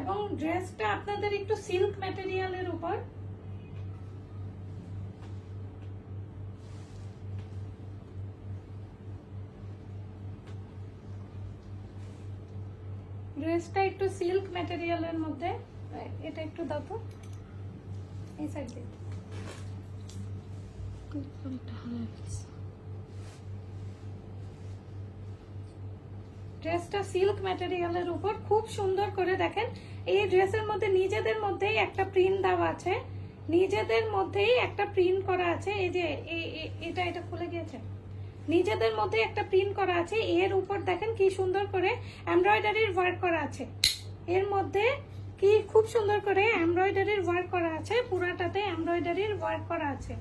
এবং ড্রেসটা আপনাদের একটু সিল্ক ম্যাটেরিয়ালের উপর। ড্রেসটা একটু সিল্ক ম্যাটেরিয়ালের মধ্যে। এটা একটু দাও তো এই সাইড দিয়ে। ড্রেসটা সিল্ক ম্যাটেরিয়ালের উপর খুব সুন্দর করে দেখেন। এই ড্রেসের মধ্যে নিজেদের মধ্যেই একটা প্রিন্ট দেওয়া আছে, নিজেদের মধ্যেই একটা প্রিন্ট করা আছে। এই যে এটা খুলে গিয়েছে, নিজেদের মধ্যে একটা প্রিন্ট করা আছে। এর উপর দেখেন কি সুন্দর করে এমব্রয়ডারির ওয়ার্ক করা আছে। এর মধ্যে কি খুব সুন্দর করে এমব্রয়ডারির ওয়ার্ক করা আছে, পুরাটাতে এমব্রয়ডারির ওয়ার্ক করা আছে।